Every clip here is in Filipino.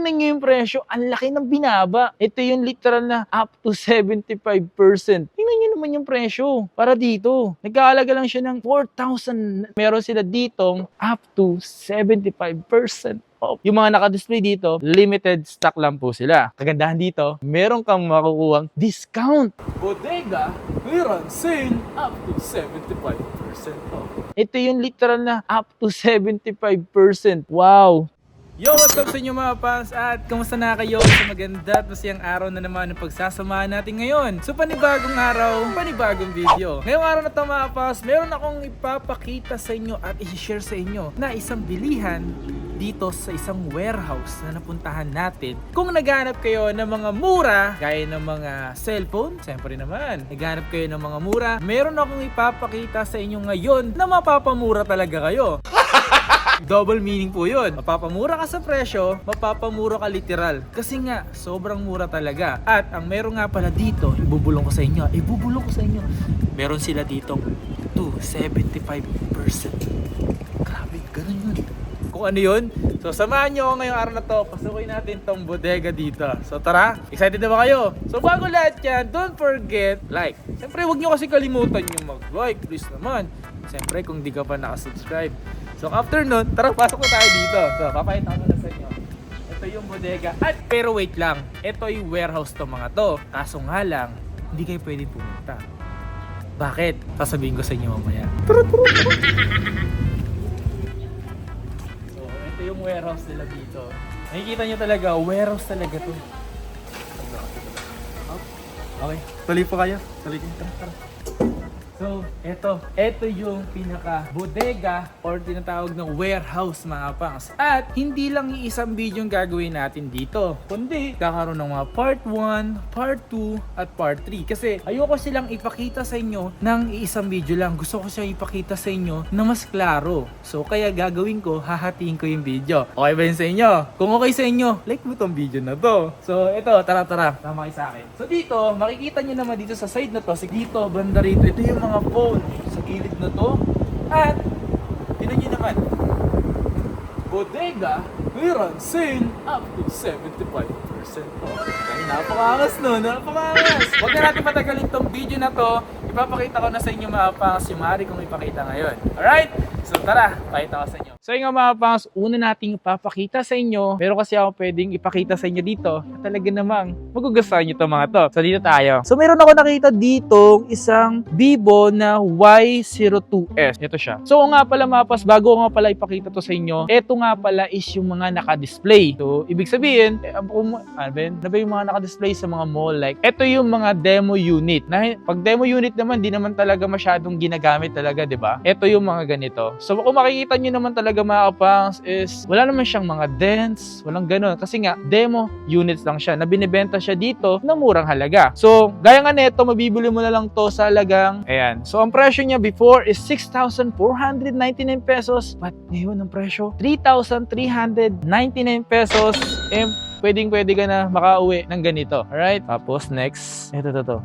tingnan nyo yung presyo, ang laki ng binaba. Ito yung literal na up to 75%. Tingnan nyo naman yung presyo para dito. Nag-aalaga lang siya ng 4,000. Meron sila ditong up to 75% off. Yung mga naka-display dito, limited stock lang po sila. Kagandahan dito, meron kang makukuhang discount. Bodega, clearance sale, up to 75% off. Ito yung literal na up to 75%. Wow! Yo, what's up sa inyo mga fans? At kamusta na kayo sa maganda at masayang araw na naman ng pagsasamahan natin ngayon? So panibagong araw, panibagong video. Ngayong araw na ito mga fans, meron akong ipapakita sa inyo at i-share sa inyo na isang bilihan dito sa isang warehouse na napuntahan natin. Kung naghanap kayo ng mga mura, gaya ng mga cellphone, siyempre naman, naghanap kayo ng mga mura, meron akong ipapakita sa inyo ngayon na mapapamura talaga kayo. Double meaning po yun. Mapapamura ka sa presyo, mapapamura ka literal. Kasi nga, sobrang mura talaga. At ang meron nga pala dito, ibubulong ko sa inyo. Meron sila ditong to 75%. Grabe, ganun yun. Kung ano yun, so samahan nyo ako ngayong araw na to. Pasukin natin tong bodega dito. So tara, excited na ba kayo? So bago lahat yan, don't forget, like. Siyempre, huwag nyo kasi kalimutan yung mag-like, please naman. Siyempre, kung di ka pa nakasubscribe. So after nun, tara pasok na tayo dito. So papakita ko na sa inyo. Ito yung bodega. At pero wait lang, ito yung warehouse to mga to. Kaso nga lang, hindi kayo pwedeng pumunta. Bakit? Sasabihin ko sa inyo mamaya. So ito yung warehouse nila dito. Nakikita nyo talaga, warehouse talaga to. Okay, tuloy po kayo. Tuloy kayo, tara. So, ito yung pinaka bodega or tinatawag na warehouse mga pangs. At hindi lang iisang video yung gagawin natin dito, kundi kakaroon ng mga part 1, part 2, at part 3. Kasi ayoko silang ipakita sa inyo ng iisang video lang. Gusto ko silang ipakita sa inyo na mas klaro. So, kaya gagawin ko, hahatiin ko yung video. Okay ba yun sa inyo? Kung okay sa inyo, like mo tong video na to. So, tara. Tama kayo sa akin. So, dito, makikita nyo naman dito sa side na to. Dito, banda rito. Ito yung mga phone sa gilid na to. At tingnan nyo naman, bodega clearance sale up to 75% off. Ay, napakangas no, napakangas. Huwag na natin patagalin tong video na to. Ipapakita ko na sa inyo mga pangas yung maaari kong ipakita ngayon. Alright? So tara, pakita ko sa inyo. So yung mga pangas, una nating ipapakita sa inyo. Meron kasi ako pwedeng ipakita sa inyo dito na talaga namang magugustuhan nyo itong mga to. So dito tayo. So meron ako nakita dito isang Vivo na Y02S. Ito siya. So nga pala mga pangas, bago ko nga pala ipakita to sa inyo, ito nga pala is yung mga naka-display. So ibig sabihin, ano ba yung mga naka-display sa mga mall? Like, ito yung mga demo unit. Na, pag demo unit naman, di naman talaga masyadong ginagamit talaga, di ba? Ito yung mga ganito. So kung makikita nyo naman talaga mga kapangs is wala naman siyang mga dents, walang ganun. Kasi nga, demo units lang siya na binibenta siya dito na murang halaga. So, gaya nga neto, mabibili mo na lang to sa halagang, ayan. So, ang presyo niya before is 6,499 pesos. But ngayon ang presyo, 3,399 pesos. Pwedeng-pwede ka na makauwi ng ganito. Alright? Tapos, next.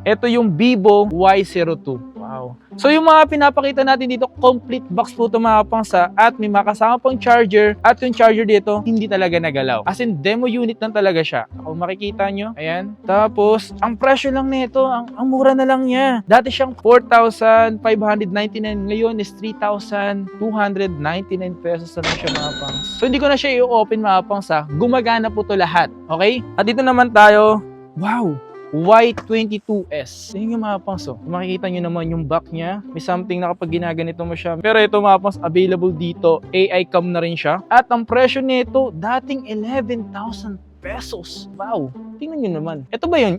Ito yung Vivo Y02. Wow. So, yung mga pinapakita natin dito, complete box po ito mga pangsa at may makasama pang charger at yung charger dito, hindi talaga nagalaw. As in, demo unit lang talaga siya. Kung makikita nyo, ayan. Tapos, ang presyo lang nito, ang mura na lang niya. Dati siyang 4,599. Ngayon is 3,299 pesos na lang siya mga pangs. So, hindi ko na siya i-open mga pangsa. Gumagana po ito lahat. Okay? At dito naman tayo, wow! Y22S. Tingnan yung mga pangs. Makikita nyo naman yung back niya. May something na kapag ginaganito mo siya. Pero ito mga pangs, available dito. AI cam na rin siya. At ang presyo nito, dating 11,000 pesos. Wow! Tingnan nyo naman. Ito ba yun?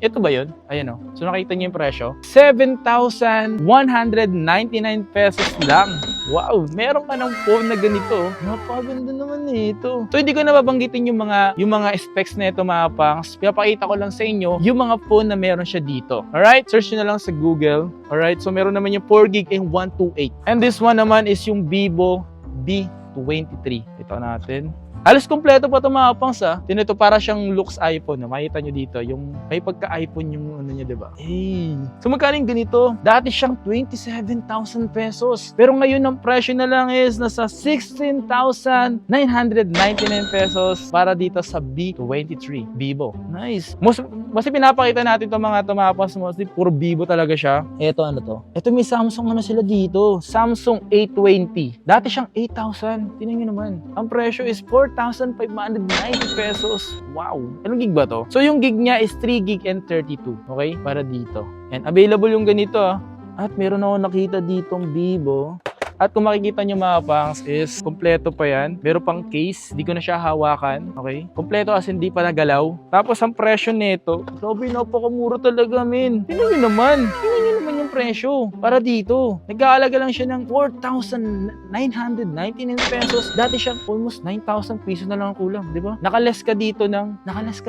Ayan o. So nakita nyo yung presyo. 7,199 pesos lang. Wow! Meron ka ng phone na ganito. Napaganda naman ito. So hindi ko na babanggitin yung mga specs na ito mga pangs. Pinapakita ko lang sa inyo yung mga phone na meron siya dito. Alright? Search nyo na lang sa Google. Alright? So meron naman yung 4GB and 128. And this one naman is yung Vivo B23. Ito natin. Halos kompleto pa ito mga pangs Tinito para siyang looks iPhone. Makita nyo dito, yung may pagka-iPhone yung ano niya, diba? Hey. So magkano yung ganito? Dati siyang 27,000 pesos. Pero ngayon ang presyo na lang is nasa 16,999 pesos para dito sa B23 Vivo. Nice. Mas pinapakita natin itong mga tumapas. Mostly puro Vivo talaga siya. Ito ano to? Ito may Samsung ano sila dito. Samsung A20. Dati siyang 8,000. Tingnan nyo naman. Ang presyo is 4,590 pesos. Wow. Anong gig ba to? So yung gig niya is 3 gig and 32. Okay? Para dito. And available yung ganito At meron ako nakita ditong Vivo. At kung makikita nyo mga pangs is kompleto pa yan. Meron pang case. Di ko na siya hawakan. Okay? Kompleto as hindi pa nagalaw. Tapos ang presyo nito, grabe napakamura talaga men. Tingnan nyo naman. Tingnan nyo naman yung presyo. Para dito. Nag-aalaga lang siya ng 4,999 pesos. Dati siyang almost 9,000 pesos na lang ang kulang. Di ba? Nakales ka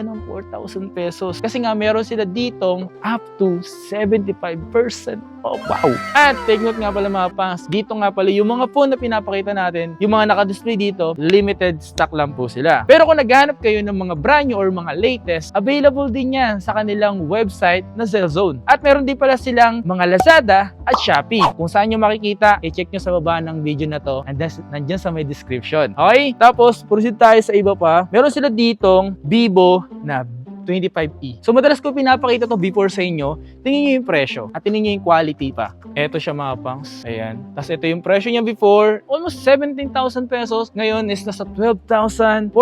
ng 4,000 pesos. Kasi nga meron sila ditong up to 75%. Oh, wow. At take note nga pala mga pangs. Dito nga pala yung mga phone na pinapakita natin, yung mga naka-display dito, limited stock lang po sila. Pero kung naghahanap kayo ng mga brand new or mga latest, available din yan sa kanilang website na Zellzone. At meron din pala silang mga Lazada at Shopee. Kung saan nyo makikita, i-check nyo sa baba ng video na to. And nandyan sa may description. Okay? Tapos, proceed tayo sa iba pa. Meron sila ditong Vivo na 25E. So madalas ko pinapakita to before sa inyo. Tingnan nyo yung presyo at tingnan nyo yung quality pa. Eto siya mga pangs. Ayan. Tapos ito yung presyo niya before. Almost 17,000 pesos. Ngayon is nasa 12,499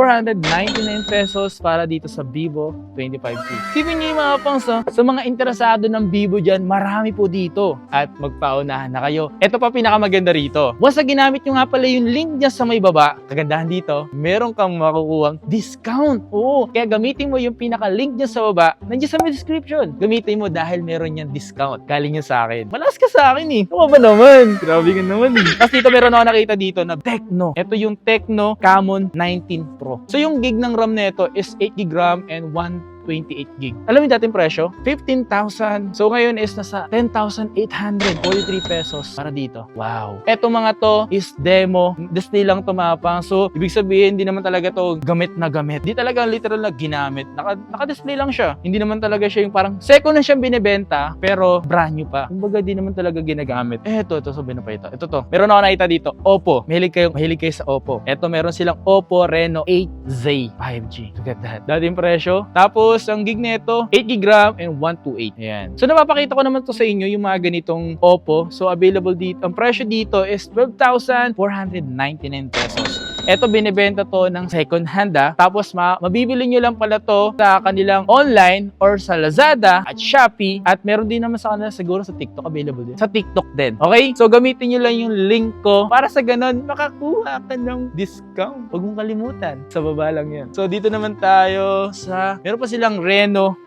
pesos para dito sa Vivo 25E. Sipin nyo yung mga pangs sa mga interesado ng Vivo dyan, marami po dito. At magpaunahan na kayo. Ito pa pinakamaganda rito. Once na ginamit nyo nga pala yung link dyan sa may baba, kagandahan dito, meron kang makukuhang discount. Oo. Kaya gamitin mo yung link dyan sa baba, nandiyan sa may description. Gamitin mo dahil meron yan discount. Galing yan sa akin. Malas ka sa akin Ano ba naman? Grabe ka naman Tapos dito meron ako nakita dito na Tecno. Ito yung Tecno Camon 19 Pro. So yung gig ng RAM nito is 8 GB RAM and 128 gig. Alam mo yung dating presyo? 15,000. So ngayon is nasa 10,843 pesos para dito. Wow. Eto mga to is demo. Display lang tumapang. So ibig sabihin, hindi naman talaga to gamit na gamit. Hindi talaga literal na ginamit. Naka-display lang siya. Hindi naman talaga siya yung parang second na siyang binibenta pero brand new pa. Kumbaga di naman talaga ginagamit. Ito sabihin na pa ito. Ito to. Meron ako nakita dito. Oppo. Mahilig kayo sa Oppo. Ito meron silang Oppo Reno 8Z 5G. Look at that. Dating presyo. Tapos ang gig nito, 8 GB RAM and 128. Ayan. So napapakita ko naman to sa inyo yung mga ganitong Oppo. So available dito. Ang presyo dito is 12,499 pesos. Ito binibenta to ng second hand Tapos mabibili nyo lang pala to sa kanilang online or sa Lazada at Shopee. At meron din naman sa kanila siguro sa TikTok available din. Sa TikTok din. Okay? So gamitin nyo lang yung link ko para sa ganun makakuha ka ng discount. Huwag mong kalimutan. Sa baba lang yan. So dito naman tayo sa meron pa silang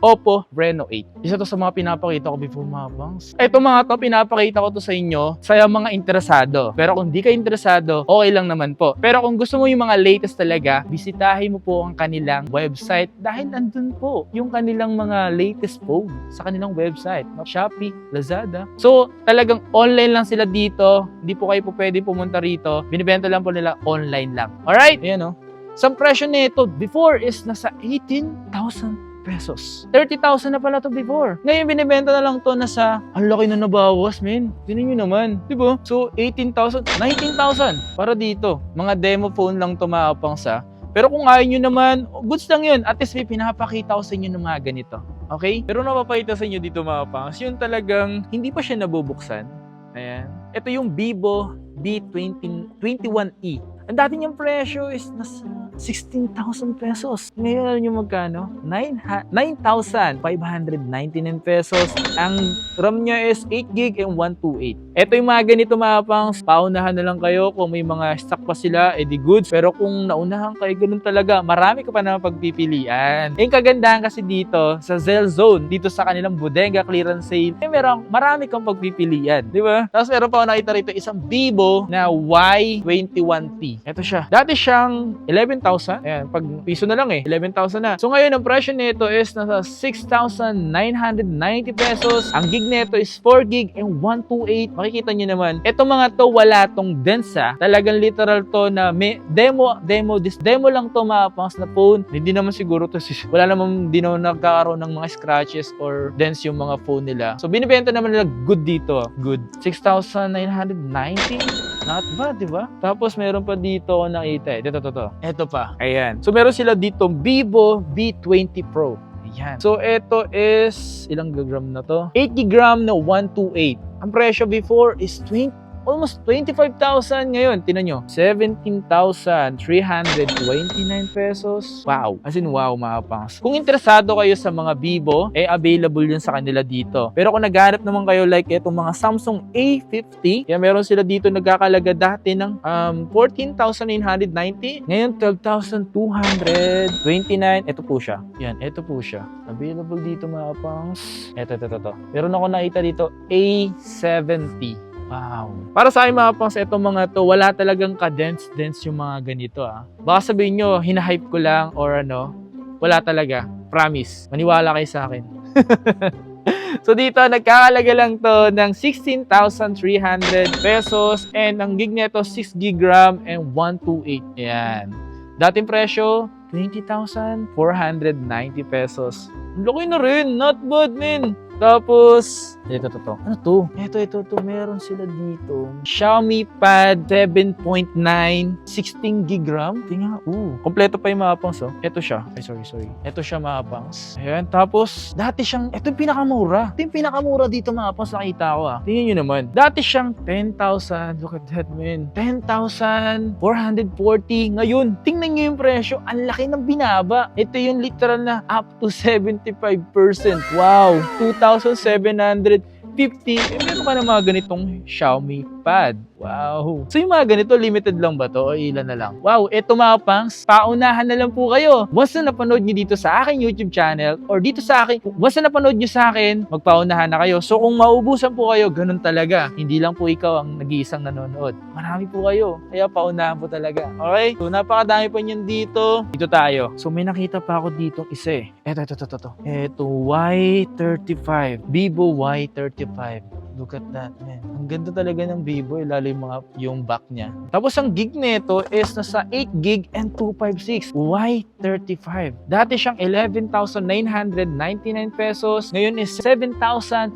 Oppo Reno 8. Isa to sa mga pinapakita ko before mga bangs. Ito mga to pinapakita ko to sa inyo sa mga interesado. Pero kung di ka interesado, okay lang naman po. Pero kung gusto mo yung mga latest talaga, bisitahin mo po ang kanilang website dahil nandun po yung kanilang mga latest phone sa kanilang website. Shopee, Lazada. So, talagang online lang sila dito. Hindi po kayo po pwede pumunta rito. Binibenta lang po nila online lang. Alright? Ayan Sa presyo nito, before is nasa 18,000 pesos. 30,000 na pala to before. Ngayon, binibenta na lang to nasa, ang laki na nabawas, men. Tingnan nyo naman. Diba? So, 18,000, 19,000 para dito. Mga demo phone lang to maapang sa. Pero kung ayaw nyo naman, goods lang yun. At least may pinapakita ko sa inyo ng mga ganito. Okay? Pero napapakita sa inyo dito mga pangs, yun talagang hindi pa siya nabubuksan. Ayan. Ito yung Vivo B21E. Ang dati niyang presyo is nasa 16,000 pesos. Ngayon alam niyo magkano? 9,599 pesos. Ang RAM niya is 8 GB and 128. Ito yung mga ganito mga pangs. Paunahan na lang kayo kung may mga stock pa sila, edi goods. Pero kung naunahan kayo, ganun talaga. Marami ka pa naman pagpipilian. Yung kagandahan kasi dito sa Zellzone, dito sa kanilang bodega clearance sale, marami kang pagpipilian. Di ba? Tapos meron pa ako nakita rito isang Vivo na Y21T. Ito siya. Dati siyang 11,000 11,000. Ayan, pag piso na lang 11,000 na. So ngayon, ang presyo nito is nasa 6,990 pesos. Ang gig nito is 4 gig and 128. Makikita nyo naman, etong mga to wala tong dents Talagang literal to na may demo lang to mga pangs na phone. Hindi naman siguro to, wala naman di naman nagkakaroon ng mga scratches or dents yung mga phone nila. So binibenta naman nila good dito. Good. 6,990. Not bad, di ba? Tapos meron pa dito ako nakita Ito pa. Ayan. So meron sila dito Vivo V20 Pro. Ayan. So ito is ilang gram na to? 8 gram na 128. Ang presyo before is almost 25,000 ngayon. Tinan nyo, 17,329 pesos. Wow. As in, wow, mga pangs. Kung interesado kayo sa mga Vivo, available yun sa kanila dito. Pero kung naghanap naman kayo like itong mga Samsung A50, meron sila dito nagkakalaga dati ng 14,990. Ngayon, 12,229. Ito po siya. Yan, ito po siya. Available dito, mga pangs. Ito. Meron ako nakita dito, A70. Wow. Para sa akin mga pangs, itong mga to, wala talagang ka-dense yung mga ganito Baka sabihin nyo, hinahype ko lang or wala talaga. Promise. Maniwala kayo sa akin. So dito, nagkakalaga lang to ng 16,300 pesos and ang gig nito, 6 gig RAM and 128. Yan. Dating presyo, 20,490 pesos. Laki na rin. Not bad, man. Tapos, ito. Ano to? Ito. Meron sila dito. Xiaomi Pad 7.9, 16 gig RAM. Tingnan. Kompleto pa yung mga pangs. Ito siya. Ay, sorry. Ito siya mga pangs. Ayan. Tapos, dati siyang, ito yung pinakamura. Ito yung pinakamura dito mga pangs. Nakita ko Tingnan nyo naman. Dati siyang 10,000. Look at that, man. 10,440. Ngayon, tingnan nyo yung presyo. Ang laki ng binaba. Ito yung literal na up to 75%. Wow. 2,750. Meron ka na mga ganitong Xiaomi Pad. Wow. So yung mga ganito, limited lang ba to o ilan na lang? Wow, eto mga pangs, paunahan na lang po kayo. Once na napanood nyo dito sa aking YouTube channel or dito sa akin, once na napanood nyo sa akin, magpaunahan na kayo. So kung maubusan po kayo, ganun talaga. Hindi lang po ikaw ang nag-iisang nanonood. Marami po kayo. Kaya paunahan po talaga. Okay? So napakadami pa niyan dito. Dito tayo. So may nakita pa ako dito isa Eto. Eto, Y35. Vivo Y35. Look at that, man. Ang ganda talaga ng Vivo, lalo yung back niya. Tapos ang gig nito is nasa 8 gig and 256. Y35. Dati siyang 11,999 pesos. Ngayon is 7,799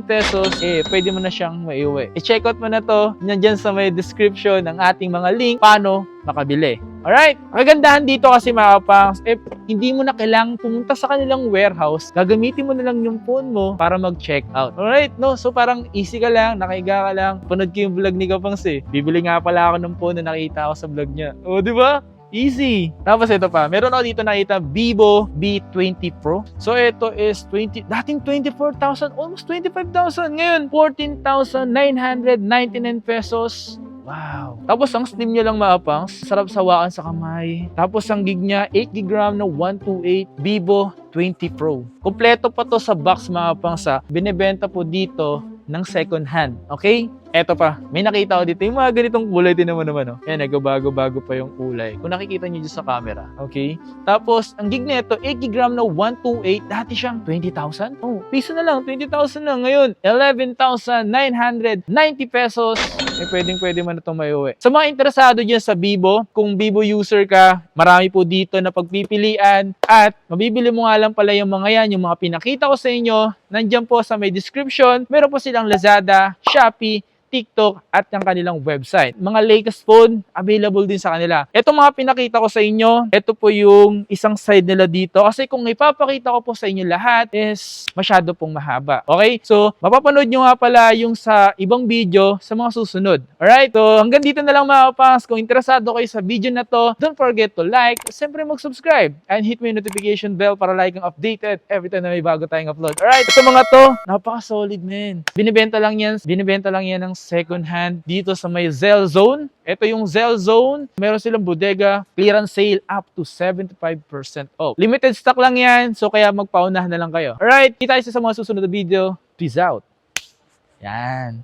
pesos. Pwede mo na siyang maiuwi. I-check out mo na to. Nandyan sa may description ng ating mga link paano makabili. Alright? Kagandahan dito kasi mga pangs, hindi mo na kailangang pumunta sa kanilang warehouse, gagamitin mo na lang yung phone mo para mag-check out. Alright? No? So parang easy ka lang, nakaiga ka lang. Panood ko yung vlog ni Kapangs Bibili nga pala ako ng phone na nakita ko sa vlog niya. O, di ba? Easy. Tapos ito pa, meron ako dito nakita Vivo V20 Pro. So ito is dating 24,000, almost 25,000. Ngayon, 14,999 pesos. Wow. Tapos ang slim niya lang mga pangs, sarap sawakan sa kamay. Tapos ang gig niya, 8 gig RAM na 128 Vivo 20 Pro. Kompleto pa to sa box mga pangs Binebenta po dito ng second hand. Okay? Eto pa, may nakita ko dito yung mga ganitong kulay din naman. Yan, nagbabago-bago pa yung kulay. Kung nakikita nyo dyan sa camera. Okay? Tapos, ang gig nito, 8 gig RAM na 128. Dati siyang 20,000. Oh, piso na lang, 20,000 na. Ngayon, 11,990 pesos. Pwede mo na itong maiuwi. Sa mga interesado dyan sa Vivo, kung Vivo user ka, marami po dito na pagpipilian. At, mabibili mo nga lang pala yung mga yan, yung mga pinakita ko sa inyo. Nandyan po sa may description. Meron po silang Lazada, Shopee, TikTok at ang kanilang website. Mga latest phone, available din sa kanila. Ito mga pinakita ko sa inyo, ito po yung isang side nila dito. Kasi kung ipapakita ko po sa inyo lahat is masyado pong mahaba. Okay? So, mapapanood nyo nga pala yung sa ibang video sa mga susunod. Alright? So, hanggang dito na lang mga kapangs. Kung interesado kayo sa video na to, don't forget to like, siyempre mag-subscribe, and hit mo yung notification bell para like ang updated every time na may bago tayong upload. Alright? Ito mga to, napaka-solid, man. Binibenta lang yan ng second hand dito sa may Zell Zone. Ito yung Zell Zone. Meron silang bodega, clearance sale up to 75% off. Limited stock lang yan, so kaya magpaunahan na lang kayo. Alright, kita tayo sa mga susunod na video. Peace out. Yan.